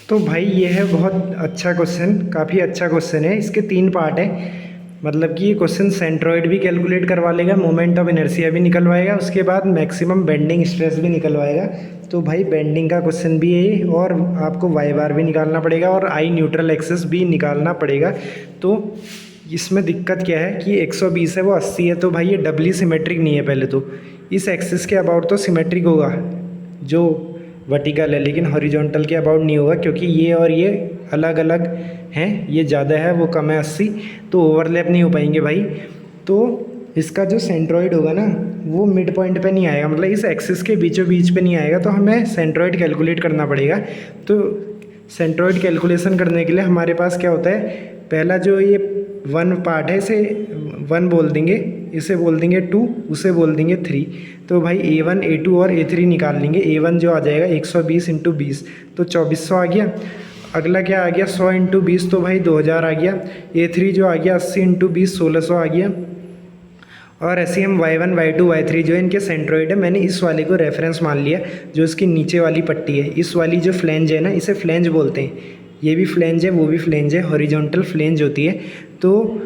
तो भाई ये है बहुत अच्छा क्वेश्चन, काफ़ी अच्छा क्वेश्चन है। इसके 3 पार्ट है। मतलब कि ये क्वेश्चन सेंट्रोइड भी कैलकुलेट करवा लेगा, मोमेंट ऑफ इनर्शिया भी निकलवाएगा, उसके बाद मैक्सिमम बेंडिंग स्ट्रेस भी निकलवाएगा। तो भाई बेंडिंग का क्वेश्चन भी है ये, और आपको वाई बार भी निकालना पड़ेगा और आई न्यूट्रल एक्सिस भी निकालना पड़ेगा। तो इसमें दिक्कत क्या है कि 120 है वो 80 है, तो भाई ये डबली सिमेट्रिक नहीं है। पहले तो इस एक्सिस के अबाउट तो सिमेट्रिक होगा जो वर्टिकल है, लेकिन हॉरिजॉन्टल के अबाउट नहीं होगा, क्योंकि ये और ये अलग अलग हैं। ये ज़्यादा है वो कम है 80, तो ओवरलैप नहीं हो पाएंगे भाई। तो इसका जो सेंट्रॉइड होगा ना वो मिड पॉइंट पे नहीं आएगा, मतलब इस एक्सिस के बीचों बीच पे नहीं आएगा। तो हमें सेंट्रॉइड कैलकुलेट करना पड़ेगा। तो सेंट्रॉइड कैलकुलेशन करने के लिए हमारे पास क्या होता है, पहला जो ये 1 पार्ट है इसे 1 बोल देंगे, इसे बोल देंगे 2, उसे बोल देंगे 3। तो भाई A1 A2 और A3 निकाल लेंगे। A1 जो आ जाएगा 120 × 20, तो 2400 आ गया। अगला क्या आ गया 100 × 20, तो भाई 2000 आ गया। A3 जो आ गया 80 × 20, 1600 आ गया। और ऐसे ही हम Y1 Y2 Y3 जो इनके सेंट्रोइड है, मैंने इस वाले को रेफरेंस मान लिया, जो इसकी नीचे वाली पट्टी है। इस वाली जो फ्लेंज है ना, इसे फ्लेंज बोलते हैं। ये भी फ्लेंज है, वो भी फ्लेंज है, हॉरिजॉन्टल फ्लेंज होती है। तो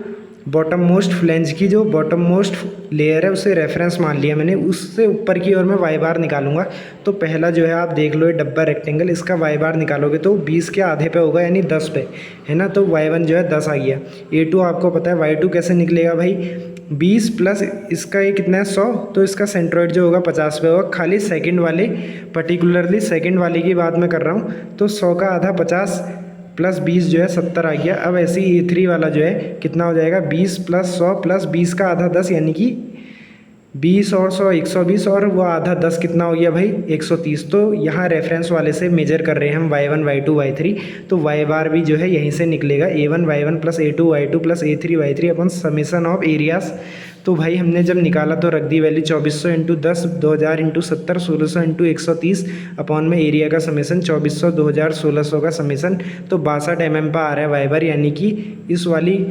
बॉटम मोस्ट फ्लेंज की जो बॉटम मोस्ट लेयर है उसे रेफरेंस मान लिया मैंने, उससे ऊपर की ओर मैं वाई बार निकालूंगा। तो पहला जो है आप देख लो, ये डब्बा रेक्टेंगल, इसका वाई बार निकालोगे तो 20 के आधे पे होगा, यानी 10 पे है ना। तो Y1 जो है 10 आ गया। A2 आपको पता है, Y2 कैसे निकलेगा भाई, 20 प्लस इसका ये कितना है 100, तो इसका सेंट्रोइड जो होगा 50 पे होगा। खाली सेकंड वाले, पर्टिकुलरली सेकंड वाले की बात मैं कर रहा हूँ। तो 100 का आधा 50 प्लस 20 जो है 70 आ गया। अब ऐसे ही A3 वाला जो है कितना हो जाएगा, 20 प्लस 100 प्लस 20 का आधा 10, यानी कि 20 और 100 120, और वो आधा 10 कितना हो गया भाई 130। तो यहाँ रेफरेंस वाले से मेजर कर रहे हैं हम Y1 Y2 Y3। तो वाई बार भी जो है यहीं से निकलेगा, A1 Y1 plus A2 Y2 plus A3 Y3 upon summation of areas. तो भाई हमने जब निकाला तो रख दी वैल्यू 2400 × 10, 2000 × 70, 1600 × 130 अपॉन में एरिया का समेसन 2400, 2000, 1600 का समेसन। तो 62 mm पर आ रहा है वाई बार, यानी कि इस वाली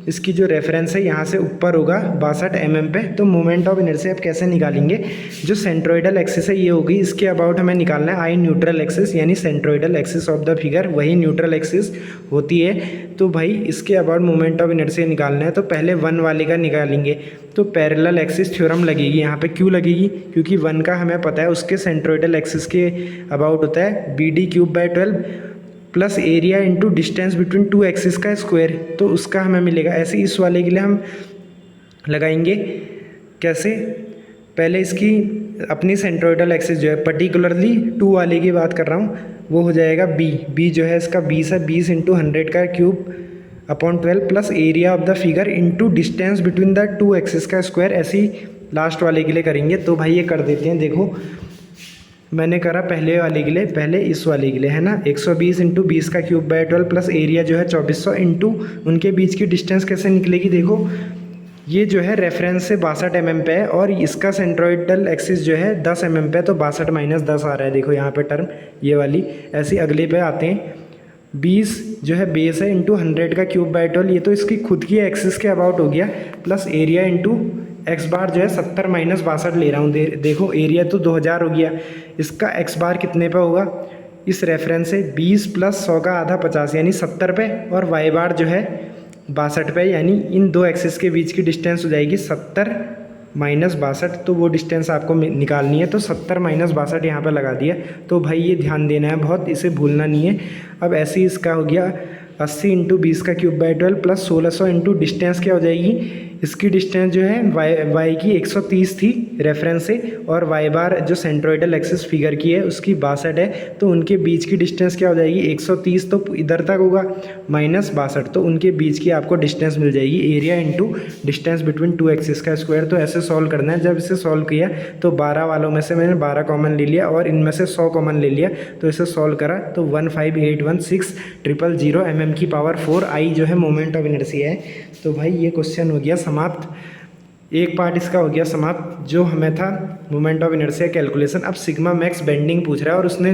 इसकी जो रेफरेंस है यहाँ से ऊपर होगा 62 mm पे। तो मोमेंट ऑफ इनर्शिया आप कैसे निकालेंगे, जो सेंट्रोइडल एक्सिस है ये होगी, इसके अबाउट हमें निकालना है आई न्यूट्रल एक्सिस, यानी centroidal axis of the figure वही न्यूट्रल एक्सिस होती है। तो भाई इसके अबाउट मोमेंट ऑफ इनर्शिया निकालना है, तो पहले 1 वाले का निकालेंगे। तो पैरेलल एक्सिस थ्योरम लगेगी यहाँ पे। क्यों लगेगी, क्योंकि 1 का हमें पता है उसके सेंट्रोइडल एक्सिस के अबाउट होता है BD³/12 plus area into distance between 2 axis का स्क्वायर, तो उसका हमें मिलेगा। ऐसे इस वाले के लिए हम लगाएंगे कैसे, पहले इसकी अपनी सेंट्रोइडल एक्सिस जो है, पर्टिकुलरली 2 वाले की बात कर रहा हूँ, वो हो जाएगा B जो है इसका 20 है, 20 × 100 का cube upon 12 plus area of the figure into distance between the 2 axis का स्क्वायर। ऐसे ही लास्ट वाले के लिए करेंगे। तो भाई ये कर देते हैं, देखो मैंने करा पहले वाले के लिए, पहले इस वाले के लिए है ना, 120 × 20 का क्यूब/12 प्लस एरिया जो है 2400 इंटू उनके बीच की डिस्टेंस कैसे निकलेगी, देखो ये जो है रेफरेंस से 62 mm पे है, और इसका सेंट्रोइडल एक्सिस जो है 10 mm पे, तो 62 - 10 आ रहा है, देखो यहाँ पे टर्म ये वाली। ऐसे अगले पे आते हैं, 20 जो है बेस है इंटू 100 का क्यूब/12, ये तो इसकी खुद की एक्सिस के अबाउट हो गया, प्लस एरिया इंटू एक्स बार जो है 70 - 62 ले रहा हूँ। देखो एरिया तो 2000 हो गया, इसका एक्स बार कितने पे होगा, इस रेफरेंस से 20 प्लस 100 का आधा 50, यानी 70 पे, और वाई बार जो है 62 पे, यानी इन 2 एक्सिस के बीच की डिस्टेंस हो जाएगी 70 - 62। तो वो डिस्टेंस आपको निकालनी है, तो 70 - 62 यहाँ पे लगा दिया। तो भाई ये ध्यान देना है बहुत, इसे भूलना नहीं है। अब ऐसे ही इसका हो गया 80 × 20 का क्यूब/12 प्लस 1600 इंटू डिस्टेंस क्या हो जाएगी, इसकी डिस्टेंस जो है वाई की 130 थी रेफरेंस से, और वाई बार जो सेंट्रोइडल एक्सिस फिगर की है उसकी 62 है, तो उनके बीच की डिस्टेंस क्या हो जाएगी 130, तो इधर तक होगा -62, तो उनके बीच की आपको डिस्टेंस मिल जाएगी, area into distance between 2 axis का स्क्वायर। तो ऐसे सॉल्व करना है। जब इसे सॉल्व किया तो 12 वालों में से मैंने 12 कॉमन ले लिया, और इनमें से 100 कॉमन ले लिया, तो इसे सॉल्व करा तो 15816,000 mm की पावर 4 आई जो है मोमेंट ऑफ इनर्शिया है। तो भाई ये क्वेश्चन हो गया समाप्त, एक पार्ट इसका हो गया समाप्त, जो हमें था मोमेंट ऑफ इनर्शिया कैलकुलेशन। अब सिग्मा मैक्स बेंडिंग पूछ रहा है, और उसने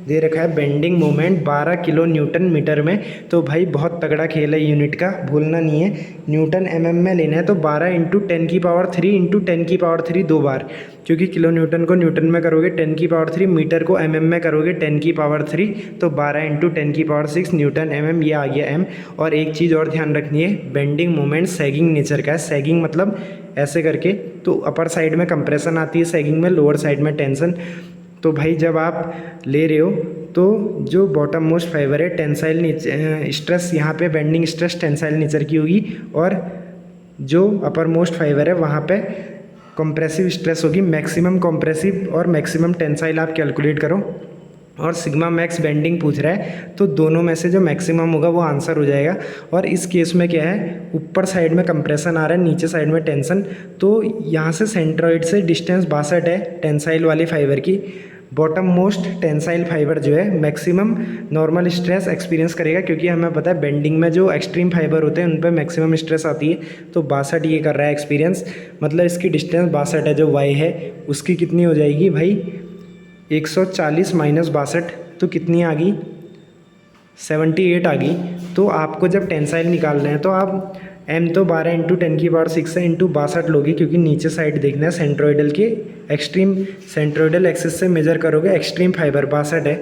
दे रखा है bending moment 12 kilo newton metre में। तो भाई बहुत तगड़ा खेल है यूनिट का, भूलना नहीं है। न्यूटन mm में लेना है, तो 12 × 10⁻³ × 10⁻³ 2 बार, क्योंकि किलो न्यूटन को न्यूटन में करोगे 10⁻³ मीटर को mm में करोगे 10⁻³ तो 12 × 10�6 न्यूटन mm ये आ गया m। और एक चीज़ और ध्यान रखनी है, बेंडिंग मोमेंट सैगिंग नेचर का है। सैगिंग मतलब ऐसे करके, तो अपर साइड में कंप्रेशन आती है सैगिंग में, लोअर साइड में टेंशन। तो भाई जब आप ले रहे हो तो जो बॉटम मोस्ट फाइबर है टेंसाइल स्ट्रेस यहाँ पे बेंडिंग स्ट्रेस टेंसाइल नेचर की होगी, और जो अपर मोस्ट फाइबर है वहाँ पे कंप्रेसिव स्ट्रेस होगी। मैक्सिमम कंप्रेसिव और मैक्सिमम टेंसाइल आप कैलकुलेट करो, और सिग्मा मैक्स बेंडिंग पूछ रहा है तो दोनों में से जो मैक्सिमम होगा वो आंसर हो जाएगा। और इस केस में क्या है, ऊपर साइड में कंप्रेशन आ रहा है, नीचे साइड में टेंशन। तो यहाँ से सेंट्रॉइड से डिस्टेंस 62 है टेंसाइल वाली फाइबर की। बॉटम मोस्ट टेंसाइल फाइबर जो है मैक्सिमम नॉर्मल स्ट्रेस एक्सपीरियंस करेगा, क्योंकि हमें पता है बेंडिंग में जो एक्सट्रीम फाइबर होते हैं उन पर मैक्सिमम स्ट्रेस आती है। तो 62 ये कर रहा है एक्सपीरियंस, मतलब इसकी डिस्टेंस 62 है। जो वाई है उसकी कितनी हो जाएगी भाई, 140 - 62 तो कितनी आ गई, 78 आ गई। तो आपको जब टेंसाइल निकालना है तो आप m तो 12 × 10⁶ है इंटू 62 लोगे, क्योंकि नीचे साइड देखना है सेंट्रोइडल के एक्सट्रीम, सेंट्रोइडल एक्सिस से मेजर करोगे एक्सट्रीम फाइबर 62 है,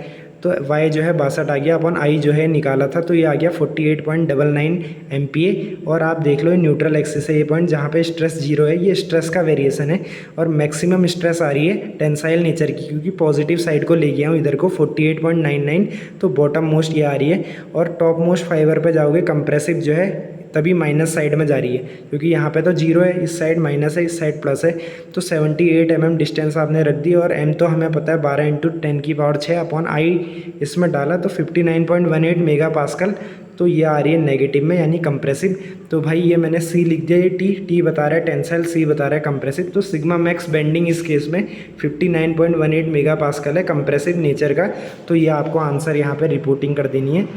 तो y जो है 62 आ गया अपन i जो है निकाला था, तो ये आ गया 48.99 MPa। और आप देख लो ये न्यूट्रल एक्सिस है, ये पॉइंट जहाँ पे स्ट्रेस 0 है, ये स्ट्रेस का वेरिएशन है। और मैक्सिमम स्ट्रेस आ रही है टेंसाइल नेचर की, क्योंकि पॉजिटिव साइड को ले गया हूँ इधर को 48.99, तो बॉटम मोस्ट ये आ रही है। और टॉप मोस्ट फाइबर पे जाओगे कंप्रेसिव जो है तभी माइनस साइड में जा रही है, क्योंकि यहाँ पे तो 0 है, इस साइड माइनस है, इस साइड प्लस है। तो 78 mm डिस्टेंस आपने रख दी, और m तो हमें पता है 12 × 10⁶ अपॉन i इसमें डाला तो 59.18 मेगा पास्कल। तो ये आ रही है नेगेटिव में, यानी कंप्रेसिव। तो भाई ये मैंने C लिख दिया, ये T बता रहा है टेंसाइल, C बता रहा है कंप्रेसिव। तो सिग्मा मैक्स बेंडिंग इस केस में 59.18 मेगा पास्कल है कंप्रेसिव नेचर का। तो ये आपको आंसर यहाँ पर रिपोर्टिंग कर देनी है।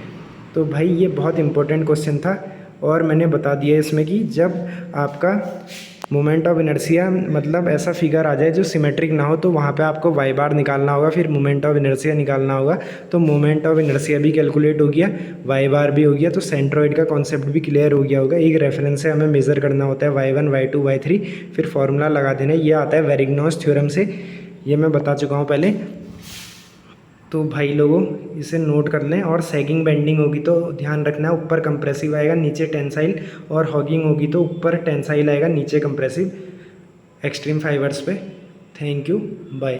तो भाई ये बहुत इंपॉर्टेंट क्वेश्चन था, और मैंने बता दिया इसमें कि जब आपका मोमेंट ऑफ इनर्शिया मतलब ऐसा फिगर आ जाए जो सिमेट्रिक ना हो, तो वहाँ पे आपको वाई बार निकालना होगा, फिर मोमेंट ऑफ इनर्शिया निकालना होगा। तो मोमेंट ऑफ इनर्शिया भी कैलकुलेट हो गया, वाई बार भी हो गया, तो सेंट्रोइड का कॉन्सेप्ट भी क्लियर हो गया होगा। एक रेफरेंस से हमें मेज़र करना होता है y1 y2 y3, फिर फॉर्मूला लगा देना। ये आता है वेरिग्नॉस थ्योरम से, ये मैं बता चुका हूँ पहले। तो भाई लोगों इसे नोट कर लें। और सैगिंग बेंडिंग होगी तो ध्यान रखना है, ऊपर कंप्रेसिव आएगा नीचे टेंसाइल, और हॉगिंग होगी तो ऊपर टेंसाइल आएगा नीचे कंप्रेसिव एक्सट्रीम फाइबर्स पे। Thank you, bye.